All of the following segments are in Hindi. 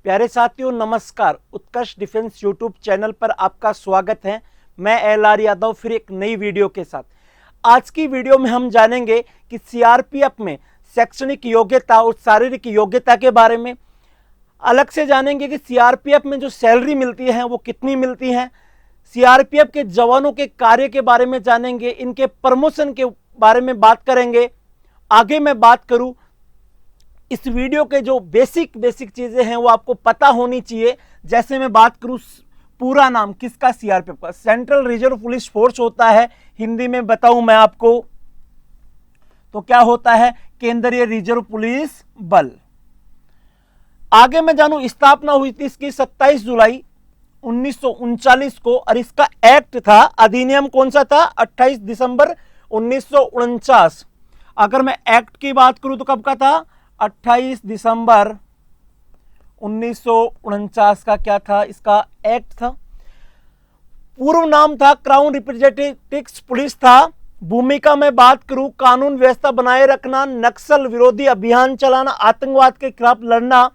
प्यारे साथियों नमस्कार। उत्कर्ष डिफेंस यूट्यूब चैनल पर आपका स्वागत है। मैं एल.आर. यादव फिर एक नई वीडियो के साथ। आज की वीडियो में हम जानेंगे कि सीआरपीएफ में शैक्षणिक योग्यता और शारीरिक योग्यता के बारे में। अलग से जानेंगे कि सीआरपीएफ में जो सैलरी मिलती है वो कितनी मिलती है। सीआरपीएफ के जवानों के कार्य के बारे में जानेंगे, इनके प्रमोशन के बारे में बात करेंगे। आगे मैं बात करूं, इस वीडियो के जो बेसिक चीजें हैं वो आपको पता होनी चाहिए। जैसे मैं बात करूं, पूरा नाम किसका, सीआरपीएफ का सेंट्रल रिजर्व पुलिस फोर्स होता है। हिंदी में बताऊं मैं आपको तो क्या होता है, केंद्रीय रिजर्व पुलिस बल। आगे मैं जानूं, स्थापना हुई थी इसकी 27 जुलाई 1939 को और इसका एक्ट था, अधिनियम कौन सा था, 28 दिसंबर 1949। अगर मैं एक्ट की बात करूं तो कब का था, 28 दिसंबर 1949 का क्या था, इसका एक्ट था। पूर्व नाम था क्राउन रिप्रेजेंटेटिव पुलिस था। भूमिका में बात करूं, कानून व्यवस्था बनाए रखना, नक्सल विरोधी अभियान चलाना, आतंकवाद के खिलाफ लड़ना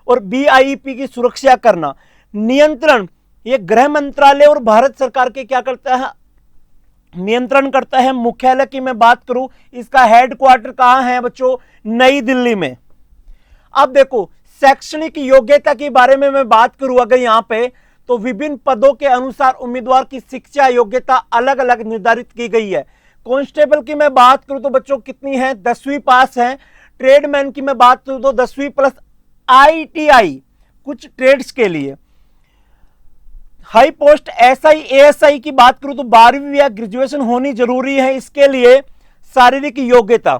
और बीआईपी की सुरक्षा करना। नियंत्रण ये गृह मंत्रालय और भारत सरकार के क्या करता है, नियंत्रण करता है। मुख्यालय की मैं बात करूं, इसका हेडक्वार्टर कहां है बच्चों, नई दिल्ली में। अब देखो, शैक्षणिक योग्यता के बारे में मैं बात करूं अगर यहां पे, तो विभिन्न पदों के अनुसार उम्मीदवार की शिक्षा योग्यता अलग अलग निर्धारित की गई है। कांस्टेबल की मैं बात करूं तो बच्चों कितनी है, 10वीं पास है। ट्रेडमैन की मैं बात करूं तो 10वीं प्लस ITI कुछ ट्रेड्स के लिए। हाई पोस्ट SI ASI की बात करूं तो 12वीं या ग्रेजुएशन होनी जरूरी है। इसके लिए शारीरिक योग्यता,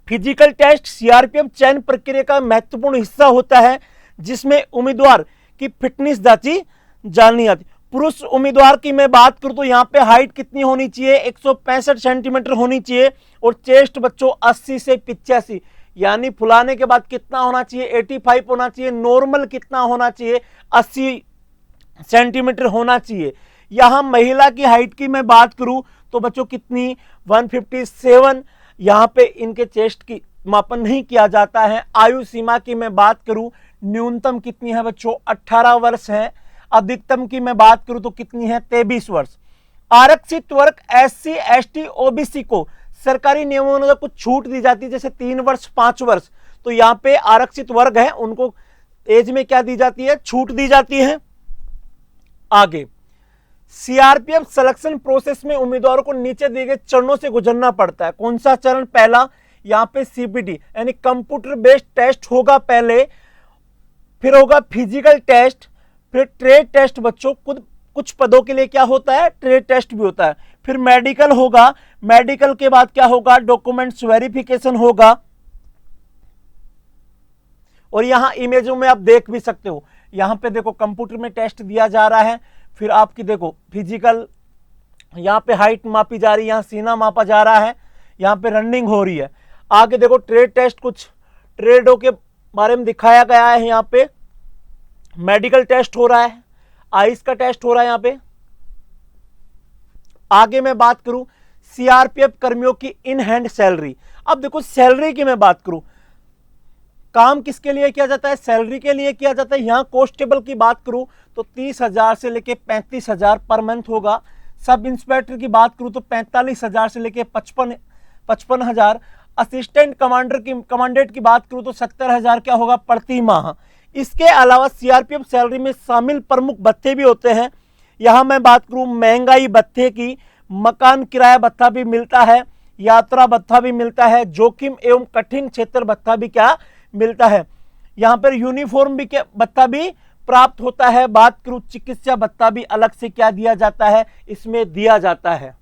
फिजिकल टेस्ट सीआरपीएफ चयन प्रक्रिया का महत्वपूर्ण हिस्सा होता है, जिसमें उम्मीदवार की फिटनेस जानी जाती। पुरुष उम्मीदवार की मैं बात करूं तो यहां पे हाइट कितनी होनी चाहिए, 165 सेंटीमीटर होनी चाहिए और चेस्ट बच्चों 80 से 85, यानी फुलाने के बाद कितना होना चाहिए, 85 होना चाहिए। नॉर्मल कितना होना चाहिए, 80 सेंटीमीटर होना चाहिए। यहां महिला की हाइट की मैं बात करूं तो बच्चों कितनी, 157। यहां पे इनके चेस्ट की मापन नहीं किया जाता है। आयु सीमा की मैं बात करूं, न्यूनतम कितनी है बच्चों, 18 वर्ष है। अधिकतम की मैं बात करूं तो कितनी है, 23 वर्ष। आरक्षित वर्ग SC ST OBC को सरकारी नियमों में कुछ छूट दी जाती है, जैसे 3 वर्ष 5 वर्ष। तो यहां पे आरक्षित वर्ग है, उनको एज में क्या दी जाती है, छूट दी जाती है। आगे सीआरपीएफ सिलेक्शन प्रोसेस में उम्मीदवारों को नीचे दिए गए चरणों से गुजरना पड़ता है। कौन सा चरण, पहला यहां पे CPT यानी कंप्यूटर बेस्ड टेस्ट होगा पहले, फिर होगा फिजिकल टेस्ट, फिर ट्रेड टेस्ट बच्चों, कुछ पदों के लिए क्या होता है, ट्रेड टेस्ट भी होता है। फिर मेडिकल होगा, मेडिकल के बाद क्या होगा, डॉक्यूमेंट्स वेरिफिकेशन होगा। और यहां इमेजों में आप देख भी सकते हो, यहां पे देखो कंप्यूटर में टेस्ट दिया जा रहा है, फिर आपकी देखो फिजिकल, यहां पे हाइट मापी जा रही है, यहां सीना मापा जा रहा है, यहां पे रनिंग हो रही है। आगे देखो ट्रेड टेस्ट, कुछ ट्रेडों के बारे में दिखाया गया है। यहां पे मेडिकल टेस्ट हो रहा है, आइस का टेस्ट हो रहा है यहां पे। आगे मैं बात करूं सीआरपीएफ कर्मियों की इन हैंड सैलरी। अब देखो सैलरी की मैं बात करूं, काम किसके लिए किया जाता है, सैलरी के लिए किया जाता है। यहां कांस्टेबल की बात करूं तो 30,000 से लेके 35,000 पर मंथ होगा। सब इंस्पेक्टर की बात करूं तो 45,000 से लेके 55,000। असिस्टेंट कमांडेंट की बात करूं तो 70,000 क्या होगा प्रति माह। इसके अलावा सीआरपीएफ सैलरी में शामिल प्रमुख भत्ते भी होते हैं। यहां मैं बात करूं महंगाई भत्ते की, मकान किराया भत्ता भी मिलता है, यात्रा भत्ता भी मिलता है, जोखिम एवं कठिन क्षेत्र भत्ता भी क्या मिलता है। यहां पर यूनिफॉर्म भी क्या भत्ता भी प्राप्त होता है। बात करूं चिकित्सा भत्ता भी अलग से क्या दिया जाता है, इसमें दिया जाता है।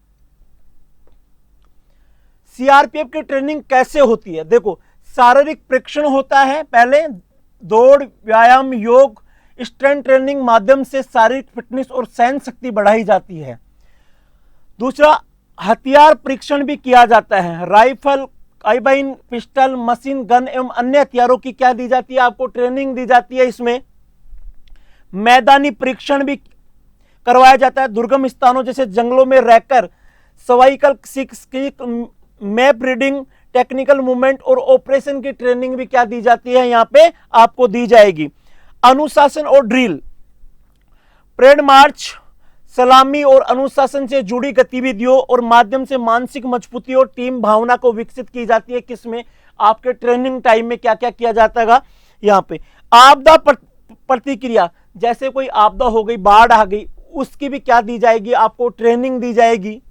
सीआरपीएफ की ट्रेनिंग कैसे होती है, देखो शारीरिक परीक्षण होता है, पहले दौड़, व्यायाम, योग, स्ट्रेंथ ट्रेनिंग माध्यम से शारीरिक फिटनेस और सहन शक्ति बढ़ाई जाती है। दूसरा, हथियार परीक्षण भी किया जाता है। Rifle, carbine, pistol, machine gun एवं अन्य हथियारों की क्या दी जाती है, आपको ट्रेनिंग दी जाती है। इसमें मैदानी परीक्षण भी करवाया जाता है, दुर्गम स्थानों जैसे जंगलों में रहकर cervical map reading, technical movement और ऑपरेशन की ट्रेनिंग भी क्या दी जाती है, यहाँ पे आपको दी जाएगी। अनुशासन और ड्रिल, परेड मार्च, सलामी और अनुशासन से जुड़ी गतिविधियों और माध्यम से मानसिक मजबूती और टीम भावना को विकसित की जाती है। किसमें? आपके ट्रेनिंग टाइम में क्या क्या किया जाता है यहाँ पे। आपदा प्रतिक्रिया, जैसे कोई आपदा हो गई, बाढ़ आ गई, उसकी भी क्या दी जाएगी? आपको ट्रेनिंग दी जाएगी।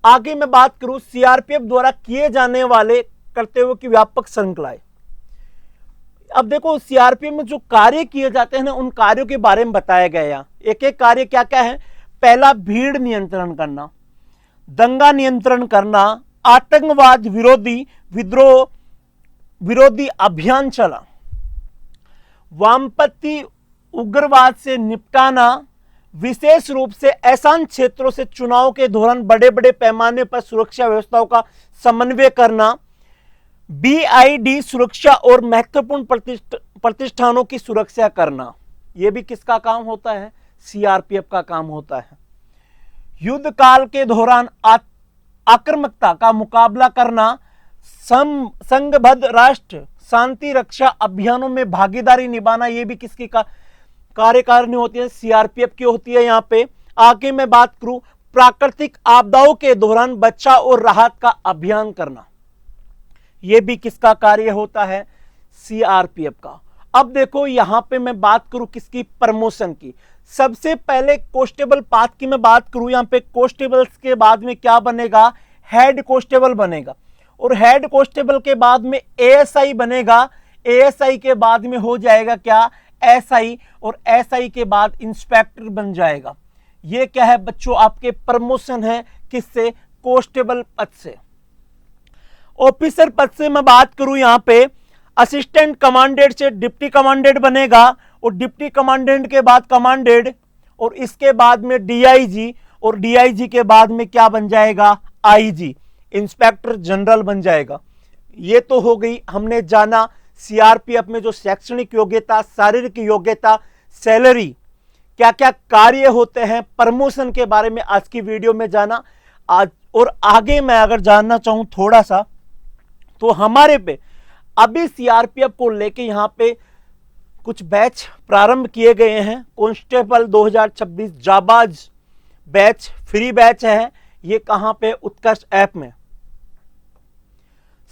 आगे मैं बात करूं सीआरपीएफ द्वारा किए जाने वाले कर्तव्यों की व्यापक श्रृंखलाएं। अब देखो सीआरपीएफ में जो कार्य किए जाते हैं ना, उन कार्यों के बारे में बताया गया है। एक एक कार्य क्या क्या है? पहला, भीड़ नियंत्रण करना, दंगा नियंत्रण करना, आतंकवाद विरोधी विद्रोह विरोधी अभियान चला, वामपंथी उग्रवाद से निपटाना, विशेष रूप से ऐसान क्षेत्रों से चुनाव के दौरान बड़े बड़े पैमाने पर सुरक्षा व्यवस्थाओं का समन्वय करना, बीआईडी सुरक्षा और महत्वपूर्ण प्रतिष्ठानों की सुरक्षा करना। यह भी किसका काम होता है? सीआरपीएफ का काम होता है। युद्ध काल के दौरान आक्रामकता का मुकाबला करना, संघबद्ध राष्ट्र शांति रक्षा अभियानों में भागीदारी निभाना, यह भी किसकी कार्यकारिणी होती है? सीआरपीएफ की होती है। यहां पे आगे मैं बात करूं, प्राकृतिक आपदाओं के दौरान बचाव और राहत का अभियान करना, यह भी किसका कार्य होता है? सीआरपीएफ का। अब देखो यहां पे मैं बात करूं किसकी? प्रमोशन की। सबसे पहले कांस्टेबल पाथ की मैं बात करूं, यहां पे कांस्टेबल्स के बाद में क्या बनेगा? हेड कांस्टेबल बनेगा, और हेड कांस्टेबल के बाद में एएसआई बनेगा, एएसआई के बाद में हो जाएगा क्या? एसआई, और एसआई के बाद इंस्पेक्टर बन जाएगा। ये क्या है बच्चों? आपके प्रमोशन है। किससे? कांस्टेबल पद से। ऑफिसर पद से मैं बात करूं, यहां पे असिस्टेंट कमांडेंट से डिप्टी कमांडेंट बनेगा, और डिप्टी कमांडेंट के बाद कमांडेंट, और इसके बाद में डीआईजी, और डीआईजी के बाद में क्या बन जाएगा? आईजी, इंस्पेक्टर जनरल बन जाएगा। ये तो हो गई, हमने जाना सीआरपीएफ में जो शैक्षणिक योग्यता, शारीरिक योग्यता, सैलरी, क्या क्या कार्य होते हैं, प्रमोशन के बारे में आज की वीडियो में जाना। आज और आगे मैं अगर जानना चाहूं थोड़ा सा, तो हमारे पे अभी सीआरपीएफ को लेके यहां पे कुछ बैच प्रारंभ किए गए हैं। कांस्टेबल 2026 जाबाज बैच, फ्री बैच है। ये कहां पे? उत्कर्ष ऐप में।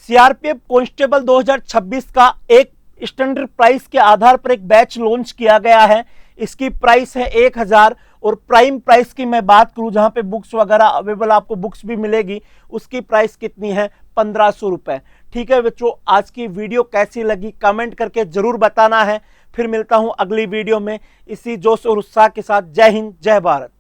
सीआरपीएफ कांस्टेबल 2026 का एक स्टैंडर्ड प्राइस के आधार पर एक बैच लॉन्च किया गया है। इसकी प्राइस है 1000, और प्राइम प्राइस की मैं बात करूं, जहां पे बुक्स वगैरह अवेलेबल, आपको बुक्स भी मिलेगी, उसकी प्राइस कितनी है? 1500 रुपए। ठीक है बच्चों, आज की वीडियो कैसी लगी कमेंट करके जरूर बताना है। फिर मिलता हूं अगली वीडियो में इसी जोश और उत्साह के साथ। जय हिंद, जय भारत।